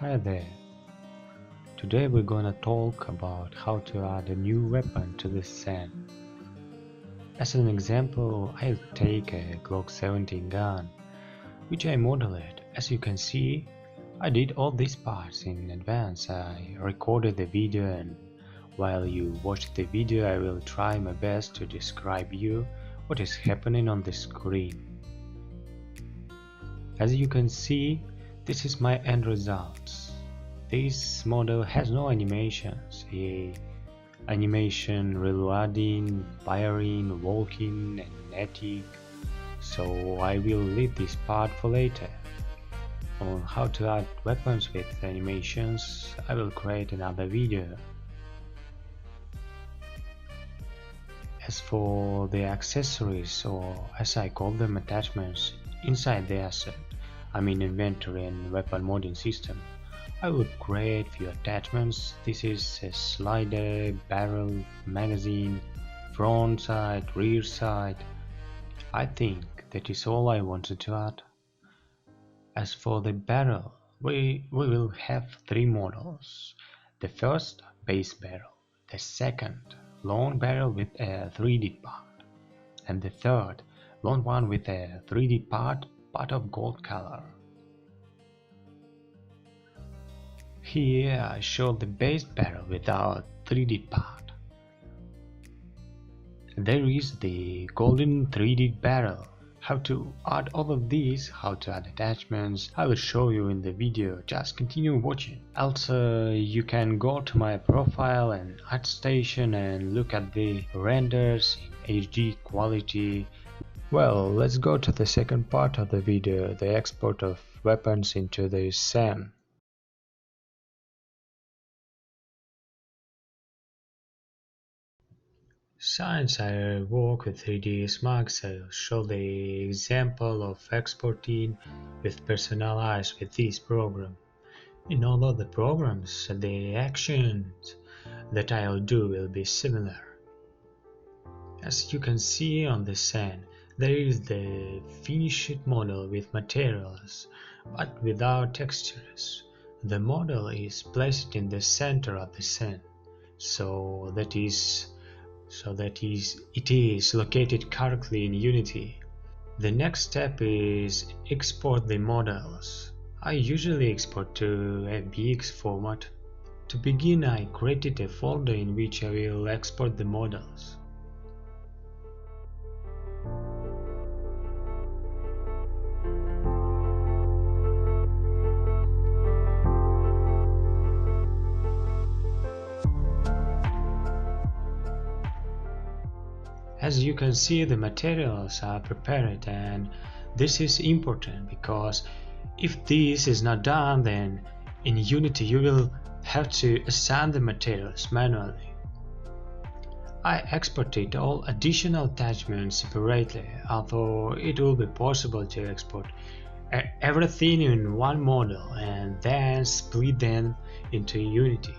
Hi there. Today we're gonna talk about how to add a new weapon to the scene. As an example, I'll take a Glock 17 gun, which I modeled. As you can see, I did all these parts in advance. I recorded the video, and while you watch the video I will try my best to describe you what is happening on the screen. As you can see, this is my end results. This model has no animations, animation reloading, firing, walking and netting, so I will leave this part for later. On how to add weapons with animations, I will create another video. As for the accessories, or as I call them, attachments, inside the asset, I mean inventory and weapon modding system, I will create few attachments. This is a slider, barrel, magazine, front side, rear side. I think that is all I wanted to add. As for the barrel, we will have three models. The first, base barrel. The second, long barrel with a 3D part. And the third, long one with a 3D part of gold color. Here I show the base barrel without 3D part. There is the golden 3D barrel. How to add all of these, how to add attachments, I will show you in the video, just continue watching. Also, you can go to my profile and ArtStation and look at the renders in HD quality. Well, let's go to the second part of the video, the export of weapons into the SAM. Since I work with 3ds Max, I'll show the example of exporting with personalized with this program. In all other programs, the actions that I'll do will be similar. As you can see on the scene, there is the finished model with materials, but without textures. The model is placed in the center of the scene, so that it is located correctly in Unity. The next step is export the models. I usually export to a BX format. To begin, I created a folder in which I will export the models. As you can see, the materials are prepared, and this is important because if this is not done, then in Unity you will have to assign the materials manually. I exported all additional attachments separately, although it will be possible to export everything in one model and then split them into Unity.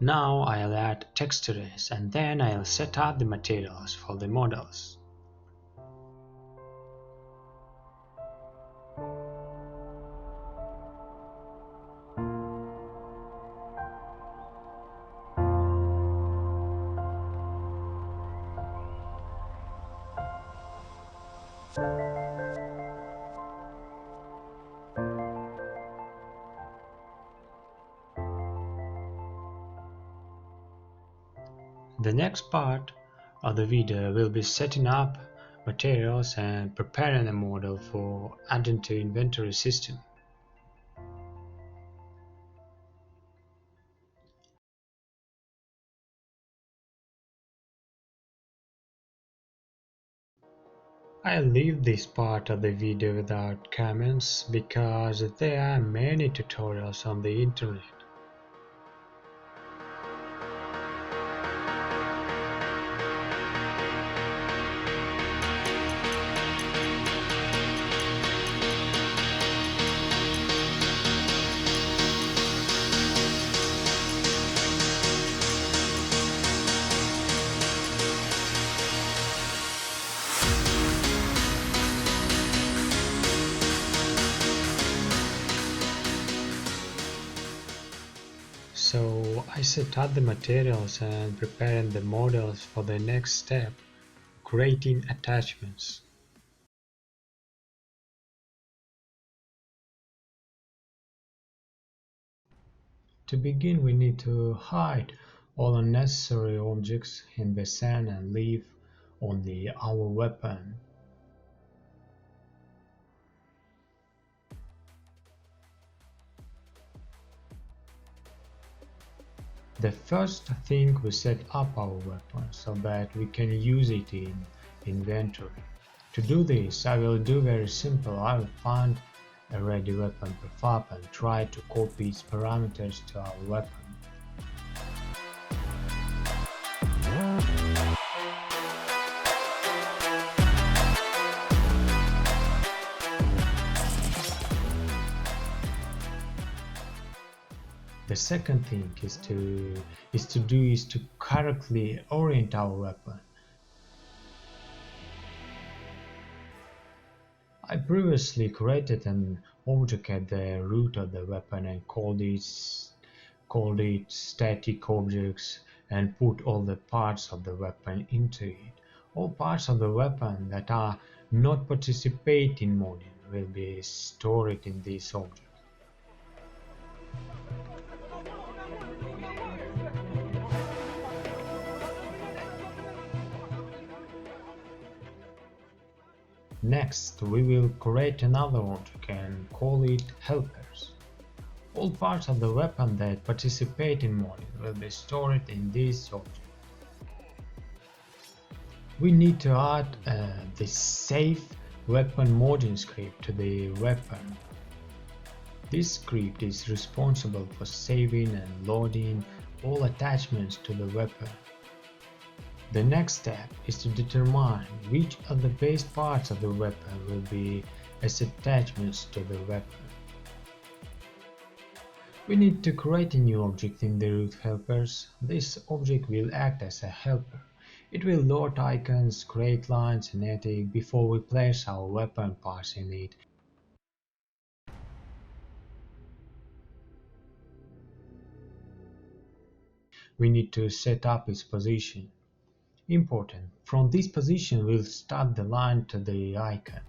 Now I'll add textures and then I'll set up the materials for the models. The next part of the video will be setting up materials and preparing a model for adding to inventory system. I'll leave this part of the video without comments because there are many tutorials on the internet. set out the materials and preparing the models for the next step, creating attachments. To begin, we need to hide all unnecessary objects in the sand and leave only our weapon. The first thing, we set up our weapon so that we can use it in inventory. To do this, I will do very simple. I will find a ready weapon prefab and try to copy its parameters to our weapon. The second thing is to correctly orient our weapon. I previously created an object at the root of the weapon and called it static objects and put all the parts of the weapon into it. All parts of the weapon that are not participate in modding will be stored in this object. Next, we will create another object and call it helpers. All parts of the weapon that participate in modding will be stored in this object. We need to add the safe weapon modding script to the weapon. This script is responsible for saving and loading all attachments to the weapon. The next step is to determine which of the base parts of the weapon will be as attachments to the weapon. We need to create a new object in the root helpers. This object will act as a helper. It will load icons, create lines and edit before we place our weapon parts in it. We need to set up its position. Important. From this position we'll start the line to the icon.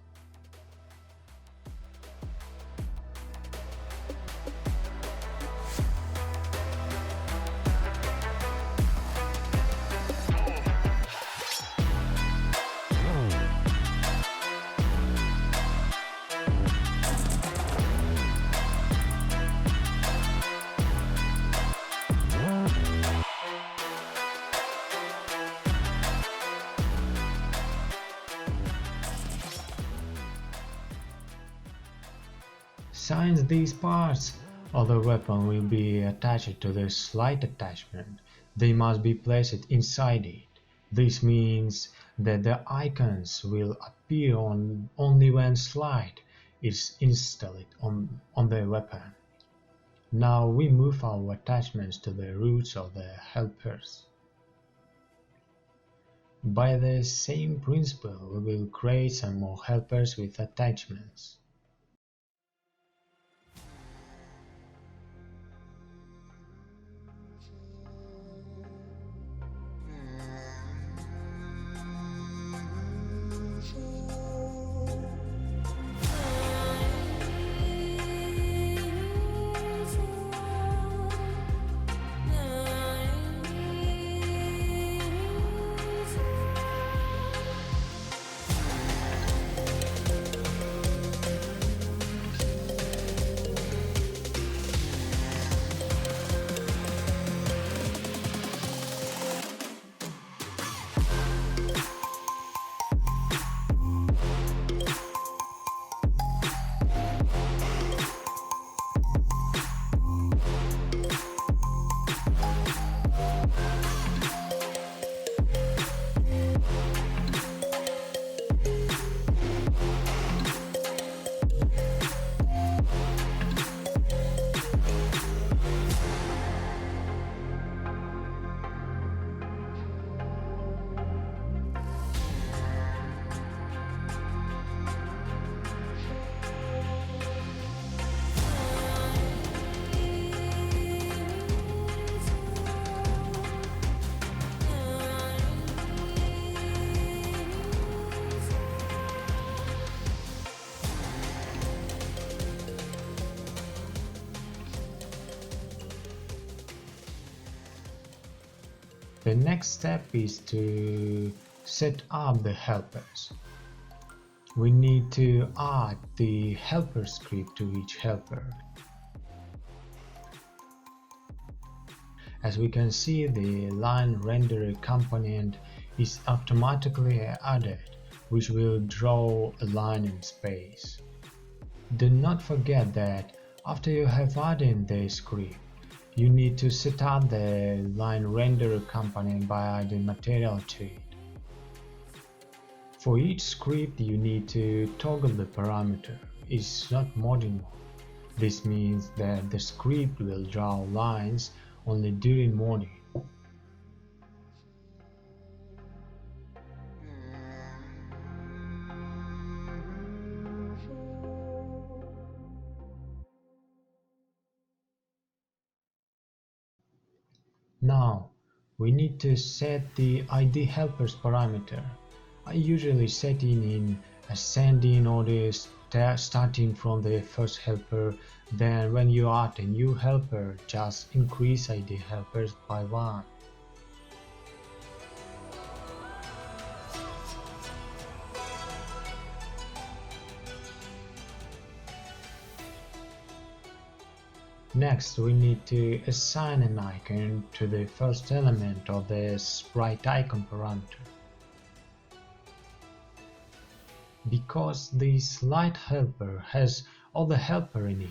Since these parts of the weapon will be attached to the slide attachment, they must be placed inside it. This means that the icons will appear only when slide is installed on the weapon. Now we move our attachments to the roots of the helpers. By the same principle, we will create some more helpers with attachments. The next step is to set up the helpers. We need to add the helper script to each helper. As we can see, the line renderer component is automatically added, which will draw a line in space. Do not forget that after you have added the script, you need to set up the line renderer component by adding material to it. For each script, you need to toggle the parameter. It's not modding mode. This means that the script will draw lines only during modding. Now, we need to set the ID helpers parameter. I usually set it in ascending order, starting from the first helper. Then when you add a new helper, just increase ID helpers by 1. Next, we need to assign an icon to the first element of the sprite icon parameter. Because this light helper has all the helper in it,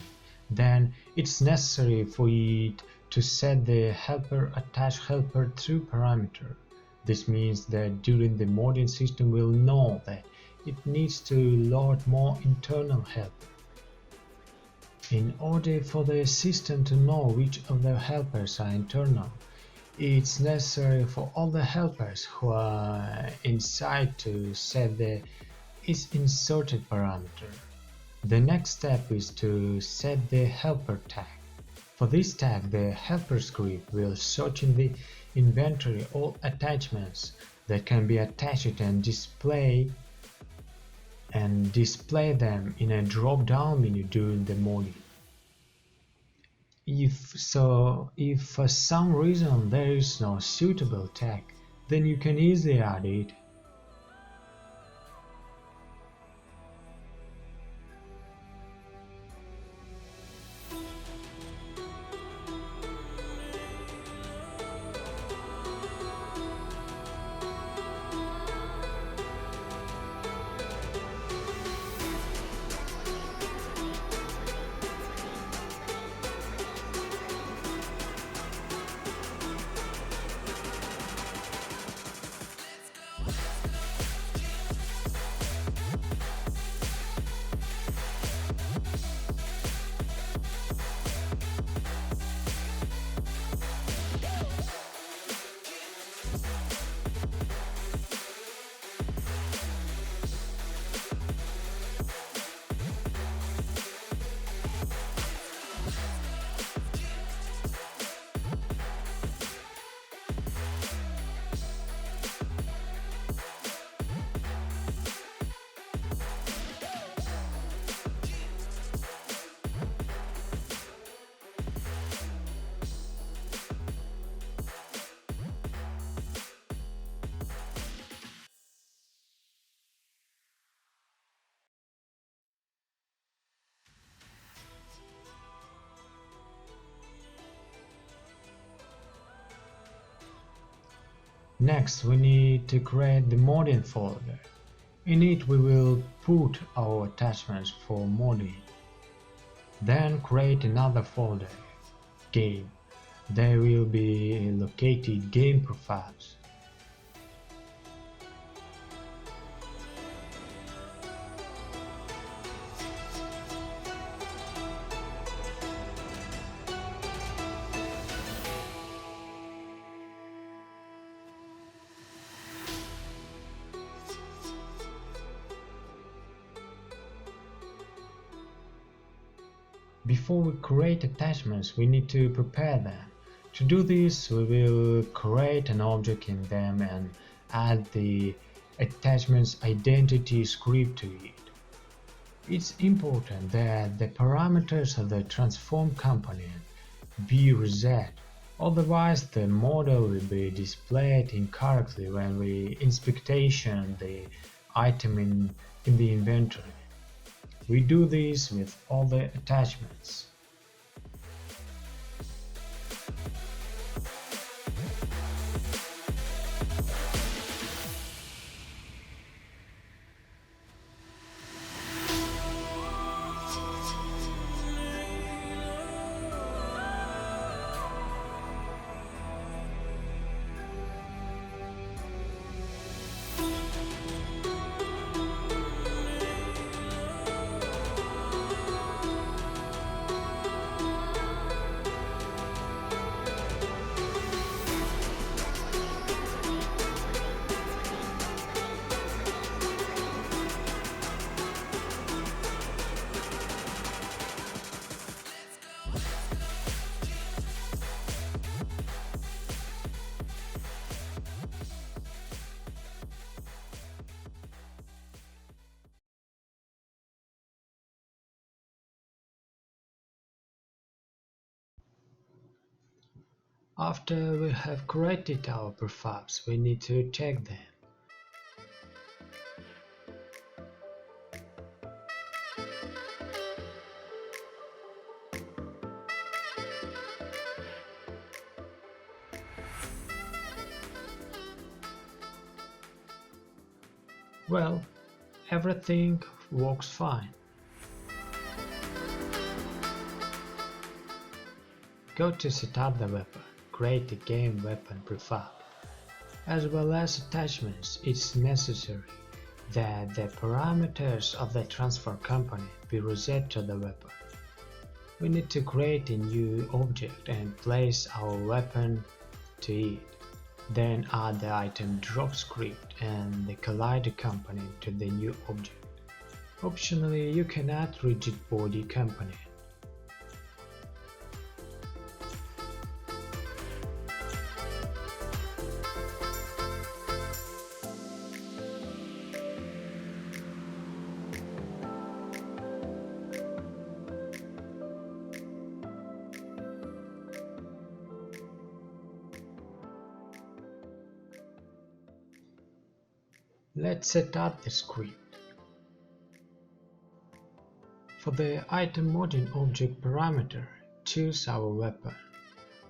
then it's necessary for it to set the helper attach helper through parameter. This means that during the modding system will know that it needs to load more internal helper. In order for the system to know which of the helpers are internal, it's necessary for all the helpers who are inside to set the isInserted parameter. The next step is to set the helper tag. For this tag, the helper script will search in the inventory all attachments that can be attached and display them in a drop-down menu during the modding. If for some reason there is no suitable tag, then you can easily add it. Next, we need to create the modding folder. In it, we will put our attachments for modding. Then create another folder, Game. There will be located game prefabs. Before we create attachments, we need to prepare them. To do this, we will create an object in them and add the attachment's identity script to it. It's important that the parameters of the transform component be reset Otherwise, the model will be displayed incorrectly when we inspection the item in the inventory. We do this with all the attachments. After we have created our prefabs, we need to check them. Well, everything works fine. Go to set up the weapon, create the game weapon prefab. As well as attachments, it's necessary that the parameters of the transfer company be reset to the weapon. We need to create a new object and place our weapon to it. Then add the item drop script and the collider component to the new object. Optionally, you can add rigid body component. Let's set up the script. For the item module object parameter, choose our weapon.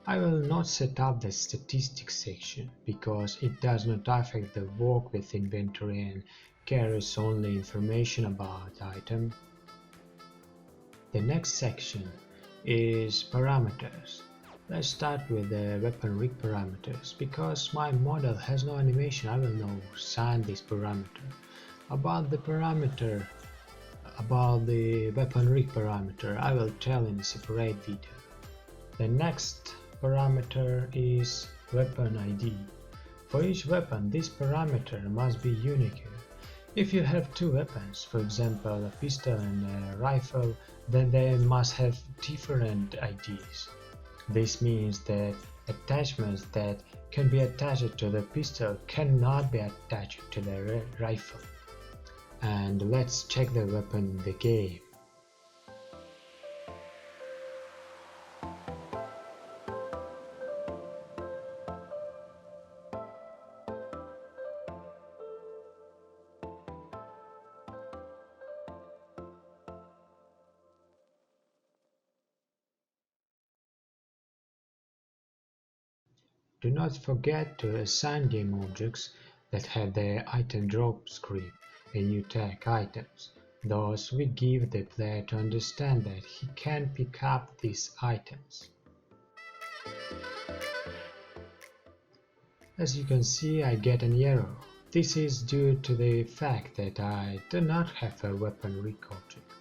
I will not set up the statistics section because it does not affect the work with inventory and carries only information about the item. The next section is parameters. Let's start with the weapon rig parameters. Because my model has no animation, I will now assign this parameter. About the weapon rig parameter, I will tell in a separate video. The next parameter is weapon ID. For each weapon, this parameter must be unique. If you have two weapons, for example a pistol and a rifle, then they must have different IDs. This means that attachments that can be attached to the pistol cannot be attached to the rifle. And let's check the weapon in the game. Do not forget to assign game objects that have the item drop script and new tag items. Thus we give the player to understand that he can pick up these items. As you can see, I get an error. This is due to the fact that I do not have a weapon rig object.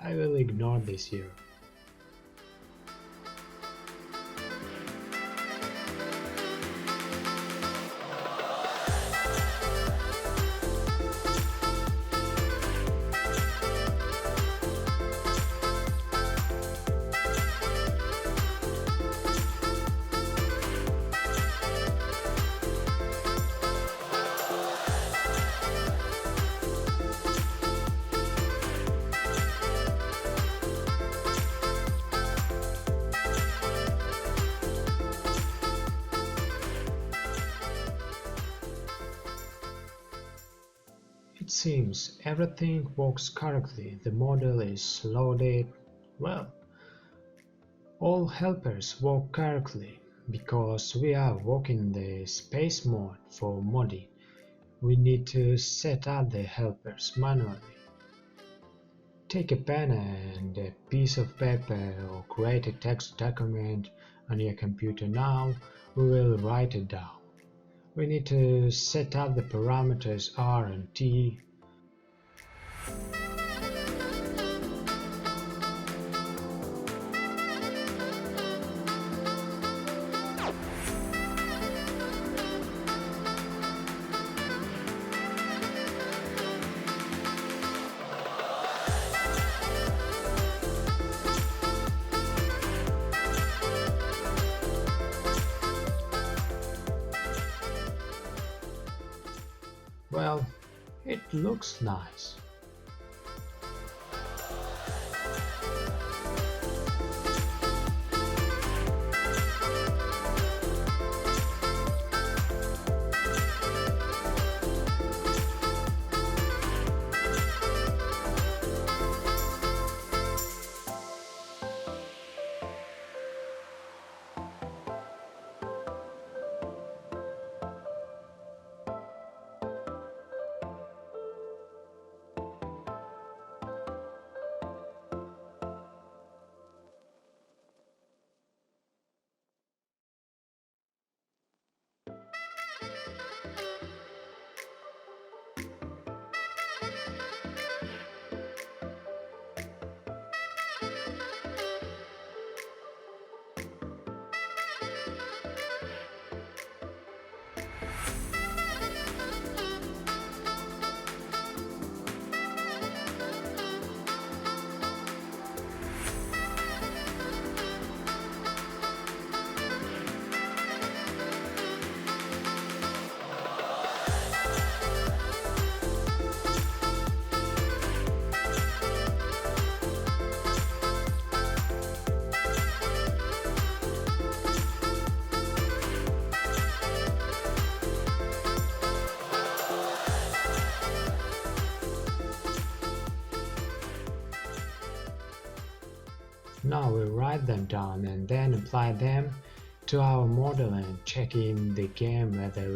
I will ignore this error. It seems everything works correctly. The model is loaded. Well, all helpers work correctly. Because we are working in the space mode for modding, we need to set up the helpers manually. Take a pen and a piece of paper or create a text document on your computer now. We will write it down. We need to set up the parameters R and T. Well, it looks nice. Now we write them down and then apply them to our model and check in the game whether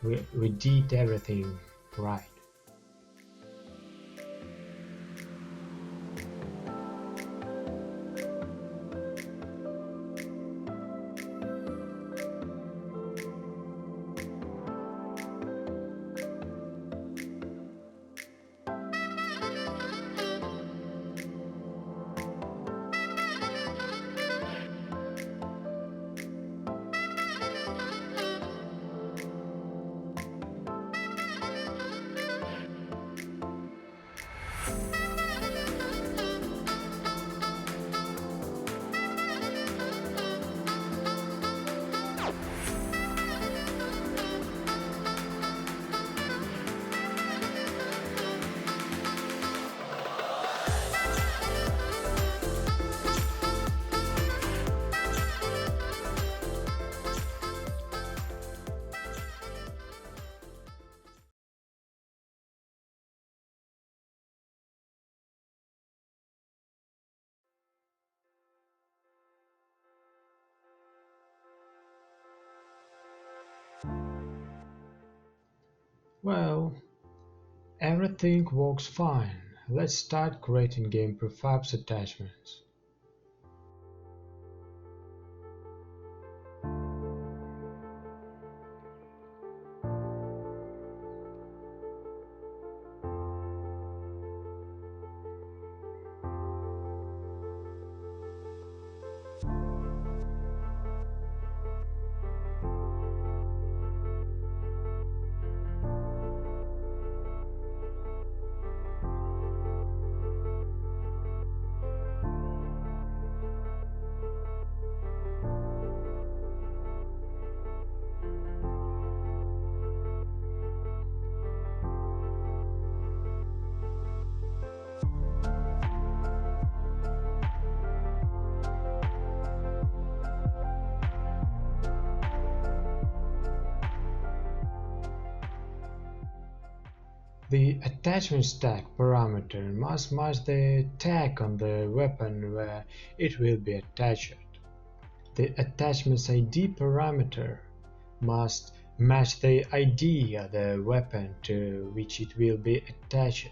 we did everything right. Well, everything works fine. Let's start creating game prefabs attachments. The attachment stack parameter must match the tag on the weapon where it will be attached. The attachment's ID parameter must match the ID of the weapon to which it will be attached.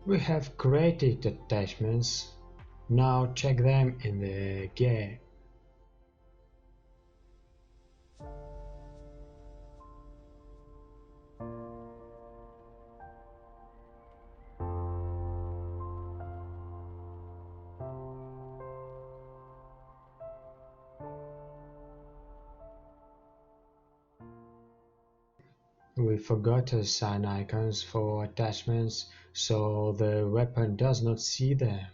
We have created attachments. Now check them in the game. We forgot to assign icons for attachments so the weapon does not see them.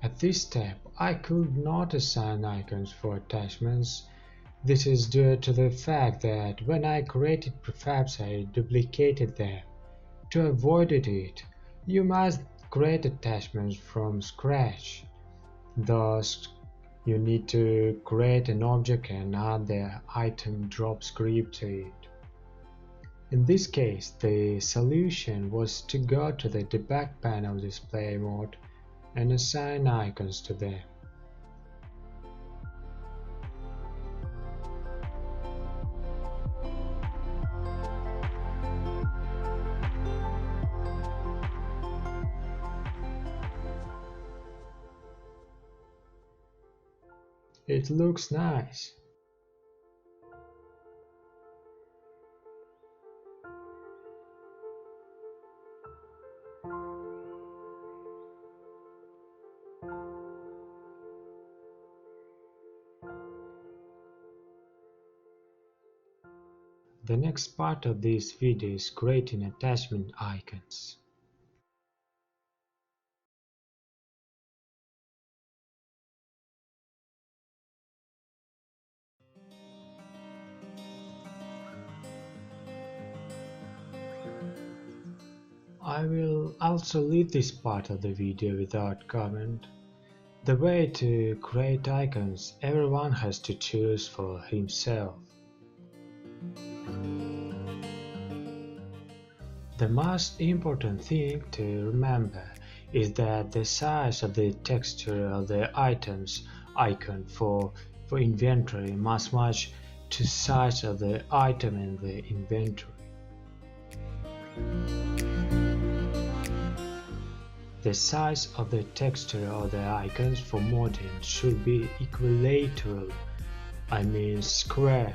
At this step, I could not assign icons for attachments. This is due to the fact that when I created prefabs I duplicated them. To avoid it, you must create attachments from scratch. Thus, you need to create an object and add the item drop script to it. In this case, the solution was to go to the debug panel display mode and assign icons to them. It looks nice. The next part of this video is creating attachment icons. I will also leave this part of the video without comment. The way to create icons everyone has to choose for himself. The most important thing to remember is that the size of the texture of the item's icon for inventory must match to size of the item in the inventory. The size of the texture of the icons for modding should be equilateral, I mean square.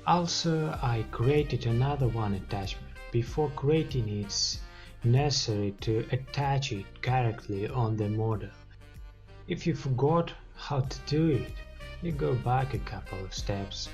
Also, I created another one attachment. Before creating it, it's necessary to attach it correctly on the model. If you forgot how to do it, you go back a couple of steps.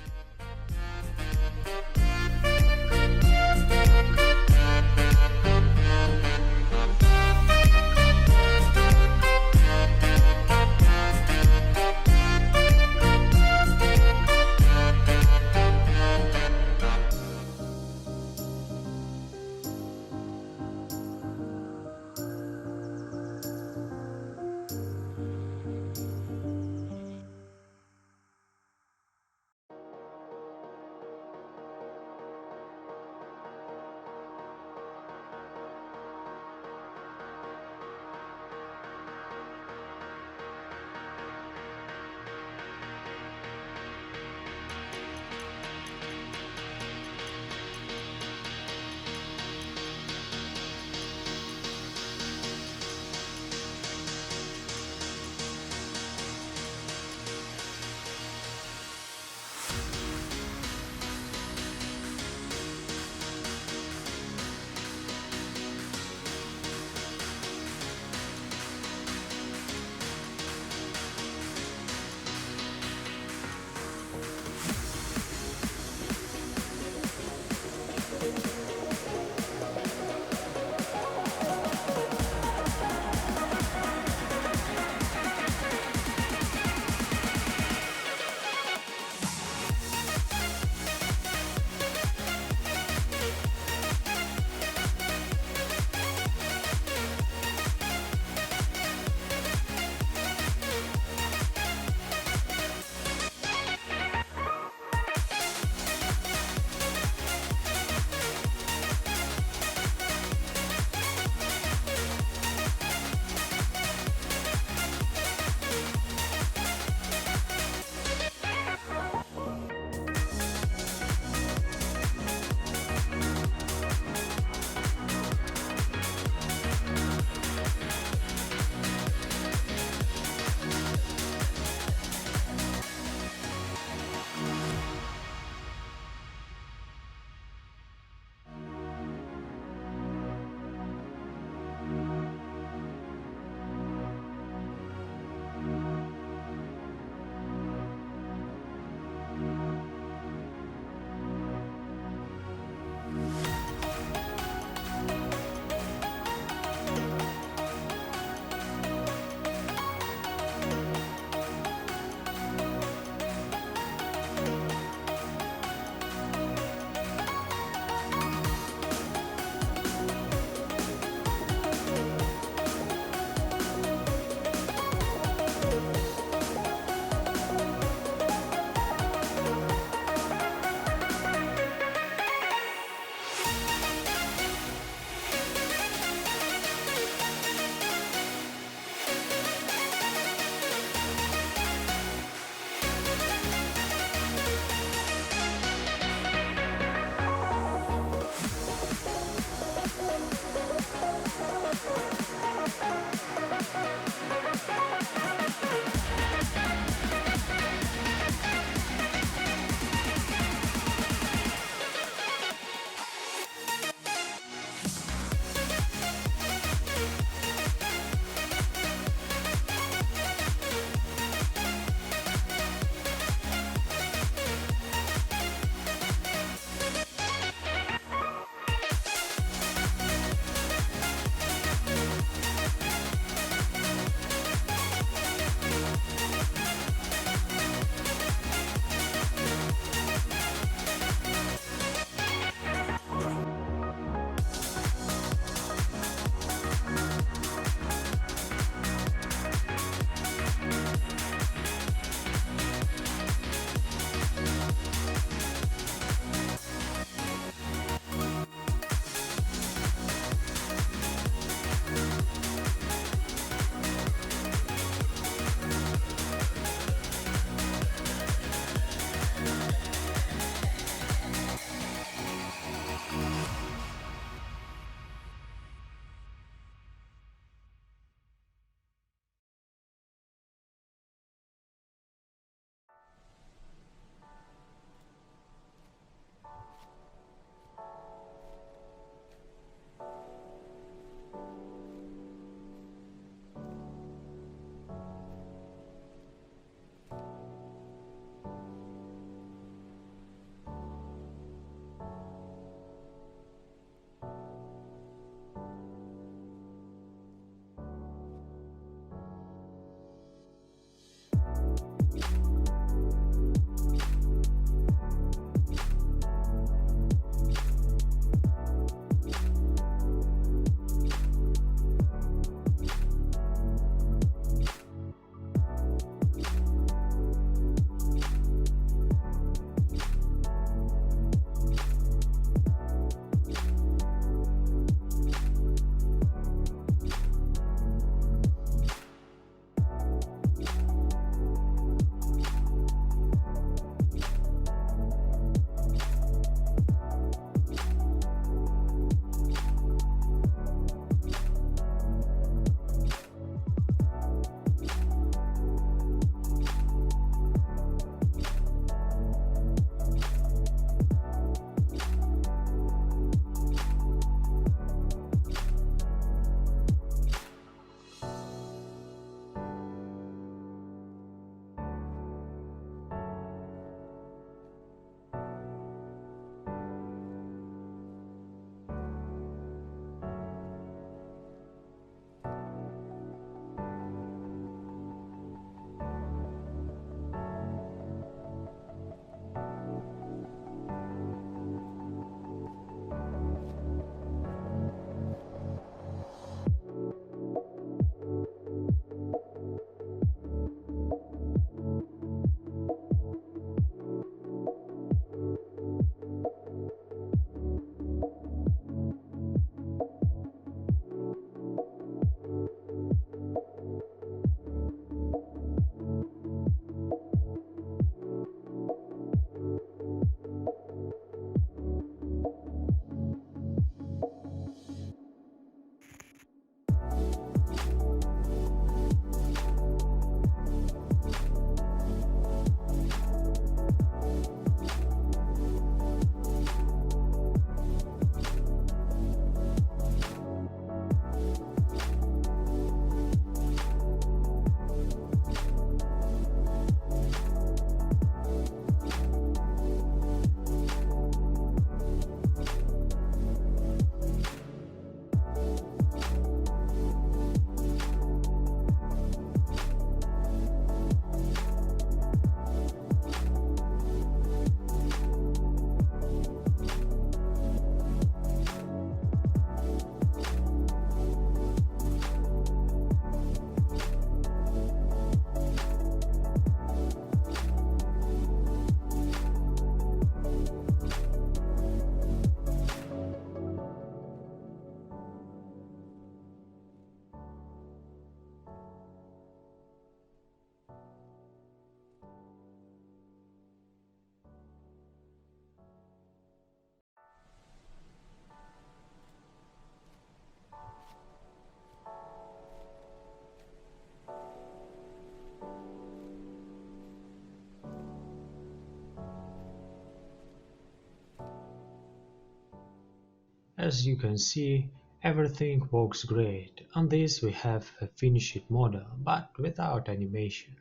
As you can see, everything works great. On this we have a finished model, but without animation.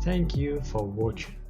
Thank you for watching.